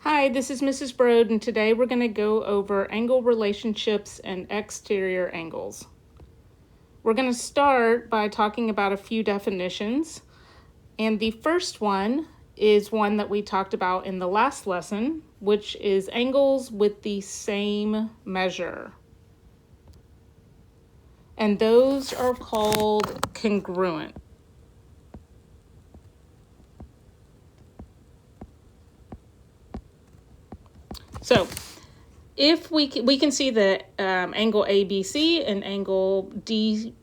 Hi, this is Mrs. Brode, and today we're going to go over angle relationships and exterior angles. We're going to start by talking about a few definitions, and the first one is one that we talked about in the last lesson, which is angles with the same measure. And those are called congruent. So if we can see that angle ABC and angle DEF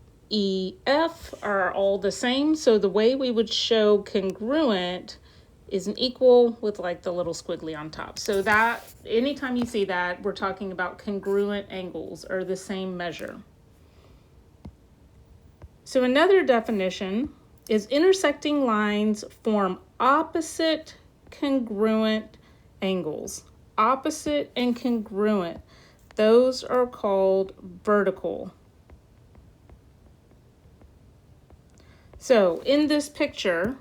are all the same. So the way we would show congruent is an equal with like the little squiggly on top. So that anytime you see that, we're talking about congruent angles or the same measure. So another definition is intersecting lines form opposite congruent angles. Opposite and congruent, those are called vertical. So in this picture,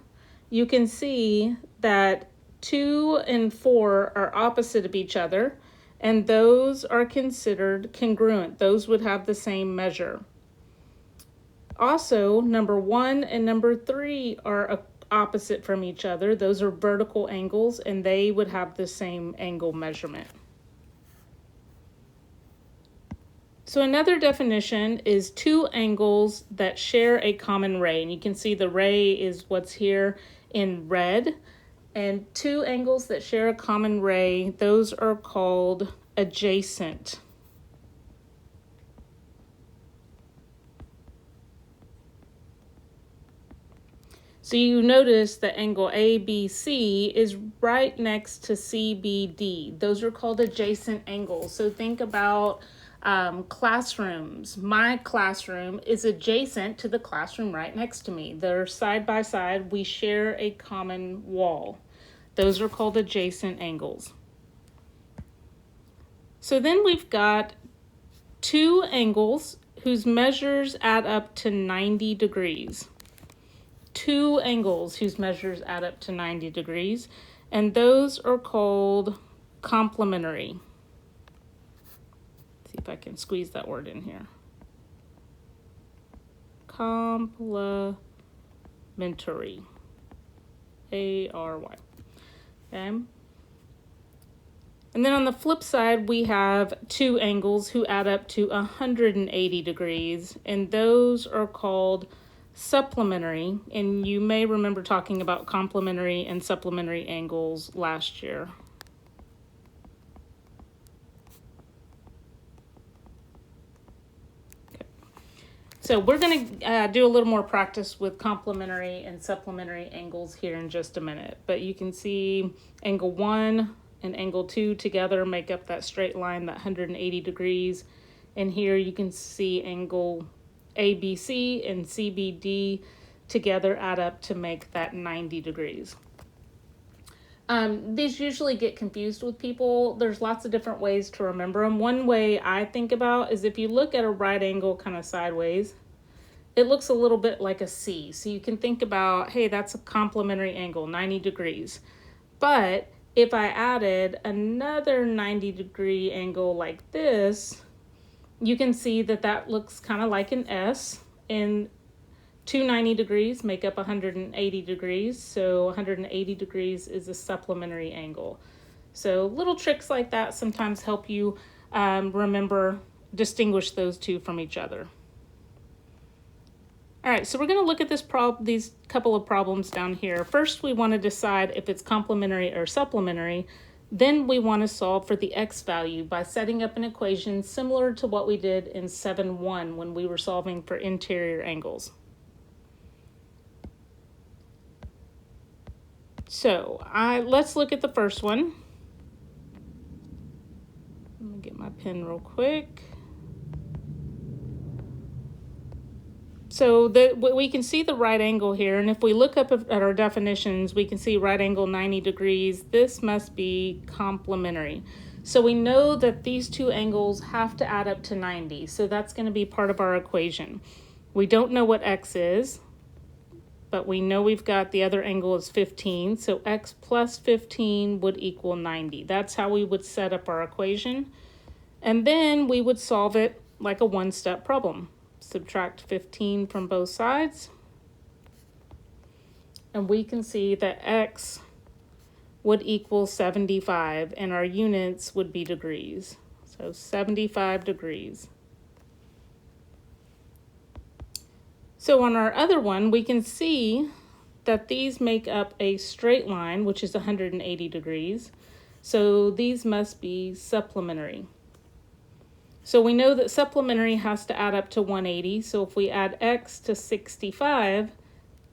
you can see that 2 and 4 are opposite of each other, and those are considered congruent. Those would have the same measure. Also, number 1 and number 3 are opposite from each other. Those are vertical angles, and they would have the same angle measurement. So another definition is two angles that share a common ray. And you can see the ray is what's here in red. And two angles that share a common ray, those are called adjacent. So you notice that angle ABC is right next to CBD. Those are called adjacent angles. So think about classrooms. My classroom is adjacent to the classroom right next to me. They're side by side. We share a common wall. Those are called adjacent angles. So then we've got two angles whose measures add up to 90 degrees. Two angles whose measures add up to 90 degrees, and those are called complementary. See if I can squeeze that word in here. Complementary. A-R-Y. Okay. And then on the flip side, we have two angles who add up to 180 degrees, and those are called supplementary, and you may remember talking about complementary and supplementary angles last year. Okay. So we're going to do a little more practice with complementary and supplementary angles here in just a minute, but you can see angle 1 and angle 2 together make up that straight line, that 180 degrees, and here you can see angle ABC and CBD together add up to make that 90 degrees. These usually get confused with people. There's lots of different ways to remember them. One way I think about is if you look at a right angle kind of sideways, it looks a little bit like a C. So you can think about, hey, that's a complementary angle, 90 degrees. But if I added another 90 degree angle like this, you can see that that looks kind of like an S, and 290 degrees make up 180 degrees, so 180 degrees is a supplementary angle. So little tricks like that sometimes help you distinguish those two from each other. All right, so we're going to look at these couple of problems down here. First, we want to decide if it's complementary or supplementary. Then we want to solve for the x value by setting up an equation similar to what we did in 7.1 when we were solving for interior angles. So let's look at the first one. Let me get my pen real quick. So we can see the right angle here, and if we look up at our definitions, we can see right angle 90 degrees. This must be complementary. So we know that these two angles have to add up to 90, so that's going to be part of our equation. We don't know what x is, but we know we've got the other angle is 15, so x plus 15 would equal 90. That's how we would set up our equation. And then we would solve it like a one-step problem. Subtract 15 from both sides. And we can see that x would equal 75, and our units would be degrees. So 75 degrees. So on our other one, we can see that these make up a straight line, which is 180 degrees. So these must be supplementary. So we know that supplementary has to add up to 180. So if we add x to 65,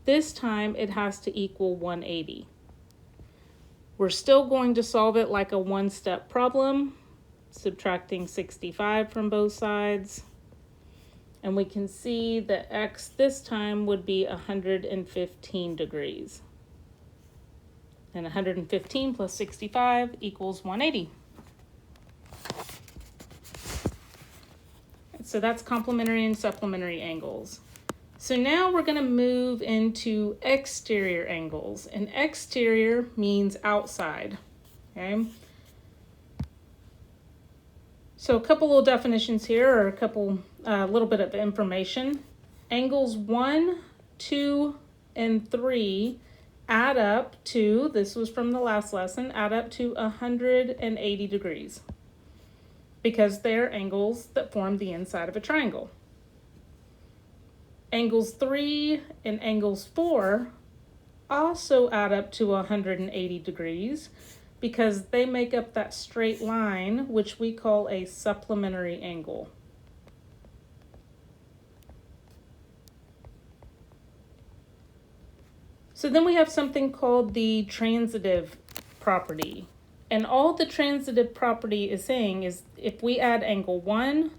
this time it has to equal 180. We're still going to solve it like a one-step problem, subtracting 65 from both sides. And we can see that x this time would be 115 degrees. And 115 plus 65 equals 180. So that's complementary and supplementary angles. So now we're going to move into exterior angles. And exterior means outside. Okay. So a couple little definitions here, or a little bit of information. Angles 1, 2, and 3 add up to, this was from the last lesson, add up to 180 degrees. Because they're angles that form the inside of a triangle. Angles 3 and angles 4 also add up to 180 degrees because they make up that straight line, which we call a supplementary angle. So then we have something called the transitive property. And all the transitive property is saying is if we add angle 1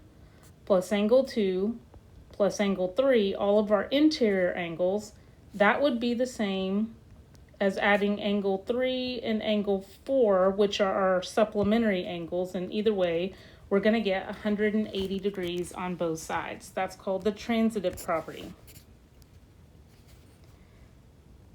plus angle 2 plus angle 3, all of our interior angles, that would be the same as adding angle 3 and angle 4, which are our supplementary angles. And either way, we're going to get 180 degrees on both sides. That's called the transitive property.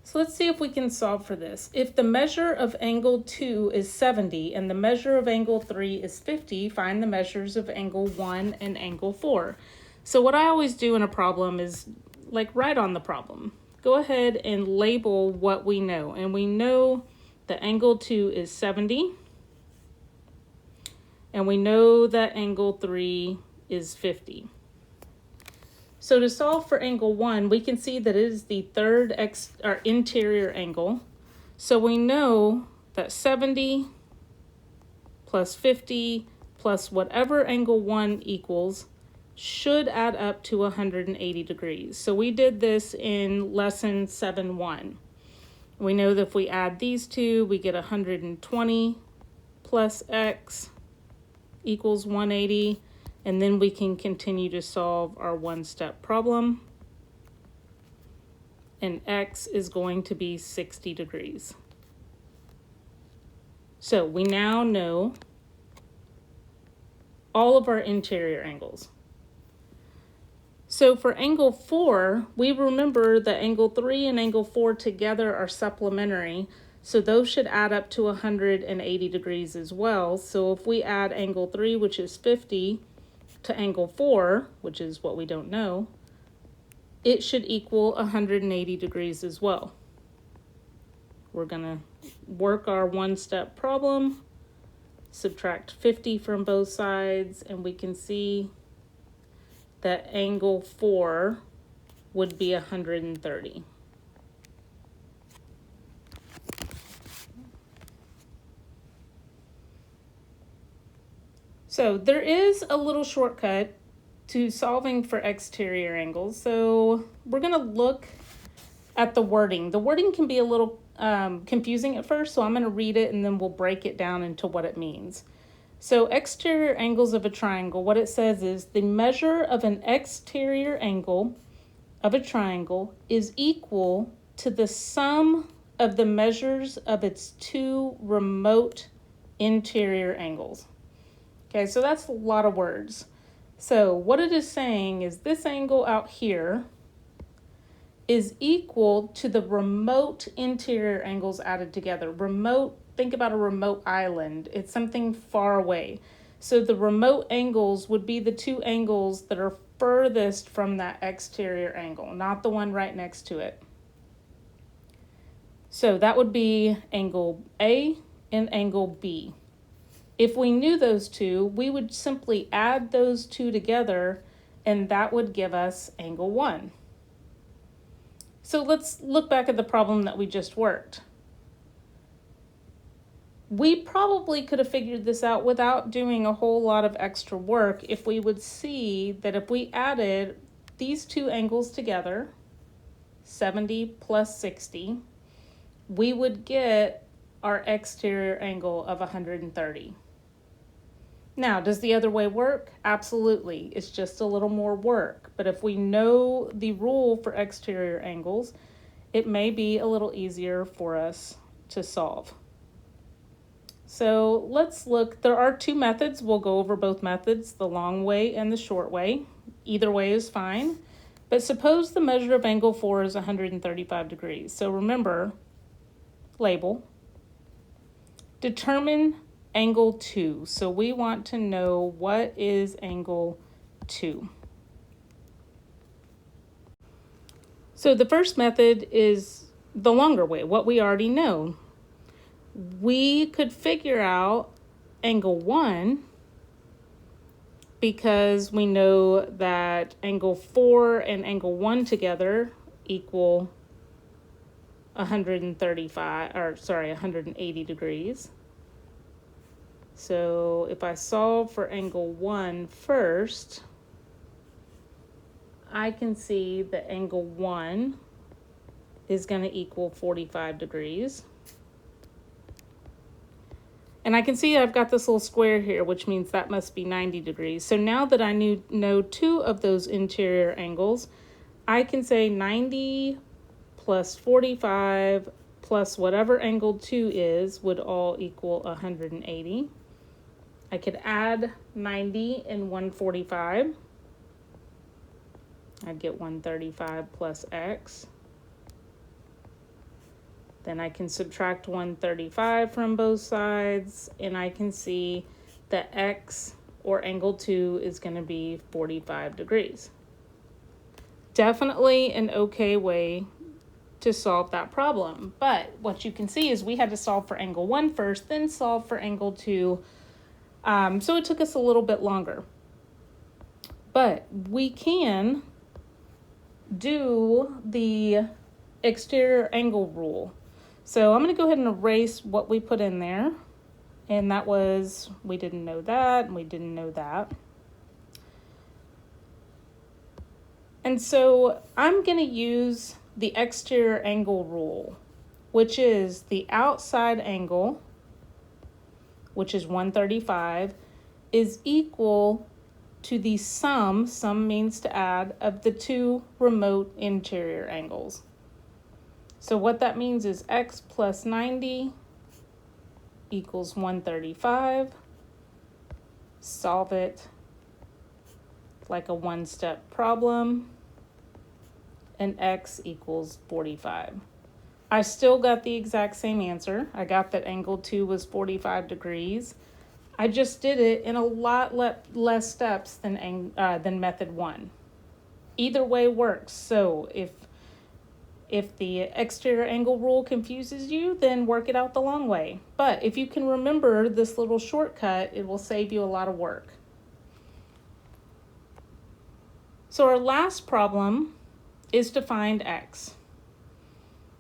So let's see if we can solve for this. If the measure of angle 2 is 70 and the measure of angle 3 is 50, find the measures of angle 1 and angle 4. So what I always do in a problem is like write on the problem. Go ahead and label what we know. And we know that angle 2 is 70. And we know that angle 3 is 50. So to solve for angle 1, we can see that it is the third interior angle. So we know that 70 plus 50 plus whatever angle 1 equals should add up to 180 degrees. So we did this in lesson 7.1. We know that if we add these two, we get 120 plus x equals 180. And then we can continue to solve our one-step problem. And x is going to be 60 degrees. So we now know all of our interior angles. So for angle 4, we remember that angle 3 and angle 4 together are supplementary. So those should add up to 180 degrees as well. So if we add angle 3, which is 50, to angle 4, which is what we don't know, it should equal 180 degrees as well. We're going to work our one-step problem, subtract 50 from both sides, and we can see that angle 4 would be 130. So there is a little shortcut to solving for exterior angles. So we're going to look at the wording. The wording can be a little confusing at first, so I'm going to read it and then we'll break it down into what it means. So exterior angles of a triangle, what it says is the measure of an exterior angle of a triangle is equal to the sum of the measures of its two remote interior angles. Okay, so that's a lot of words. So what it is saying is this angle out here is equal to the remote interior angles added together. Remote, think about a remote island. It's something far away. So the remote angles would be the two angles that are furthest from that exterior angle, not the one right next to it. So that would be angle A and angle B. If we knew those two, we would simply add those two together, and that would give us angle 1. So let's look back at the problem that we just worked. We probably could have figured this out without doing a whole lot of extra work if we would see that if we added these two angles together, 70 plus 60, we would get our exterior angle of 130. Now, does the other way work? Absolutely. It's just a little more work. But if we know the rule for exterior angles, it may be a little easier for us to solve. So let's look. There are two methods. We'll go over both methods, the long way and the short way. Either way is fine. But suppose the measure of angle 4 is 135 degrees. So remember, label. Determine angle 2. So we want to know what is angle 2. So the first method is the longer way, what we already know. We could figure out angle 1 because we know that angle 4 and angle 1 together equal 180 degrees. So if I solve for angle 1 first, I can see that angle 1 is going to equal 45 degrees. And I can see I've got this little square here, which means that must be 90 degrees. So now that I know two of those interior angles, I can say 90 plus 45 plus whatever angle 2 is would all equal 180. I could add 90 and 145. I'd get 135 plus x. Then I can subtract 135 from both sides, and I can see that x, or angle 2, is going to be 45 degrees. Definitely an okay way to solve that problem. But what you can see is we had to solve for angle 1 first, then solve for angle 2. So it took us a little bit longer. But we can do the exterior angle rule. So I'm going to go ahead and erase what we put in there. And that was, we didn't know that, and we didn't know that. And so I'm going to use the exterior angle rule, which is the outside angle, which is 135, is equal to the sum means to add, of the two remote interior angles. So what that means is x plus 90 equals 135. Solve it like a one-step problem, and x equals 45. I still got the exact same answer. I got that angle 2 was 45 degrees. I just did it in a lot less steps than method 1. Either way works. So if the exterior angle rule confuses you, then work it out the long way. But if you can remember this little shortcut, it will save you a lot of work. So our last problem is to find x.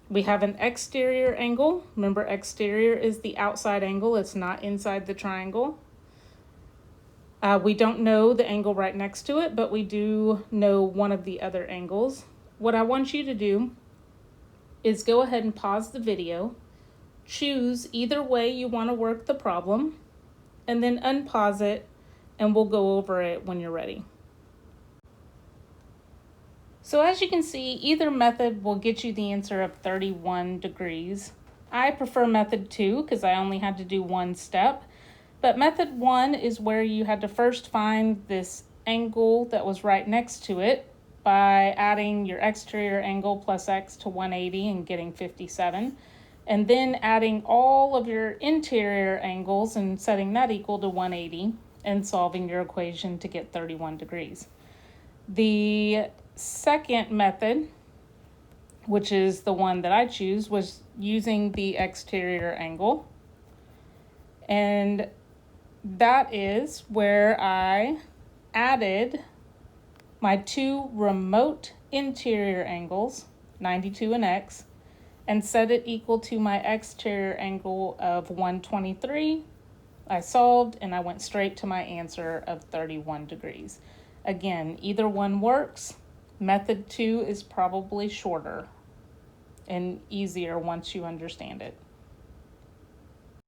We have an exterior angle. Remember, exterior is the outside angle. It's not inside the triangle. We don't know the angle right next to it, but we do know one of the other angles. What I want you to do is go ahead and pause the video, choose either way you want to work the problem, and then unpause it, and we'll go over it when you're ready. So as you can see, either method will get you the answer of 31 degrees. I prefer method 2 because I only had to do one step, but method 1 is where you had to first find this angle that was right next to it, by adding your exterior angle plus x to 180 and getting 57. And then adding all of your interior angles and setting that equal to 180 and solving your equation to get 31 degrees. The second method, which is the one that I choose, was using the exterior angle. And that is where I added my two remote interior angles, 92 and x, and set it equal to my exterior angle of 123. I solved and I went straight to my answer of 31 degrees. Again, either one works. Method 2 is probably shorter and easier once you understand it.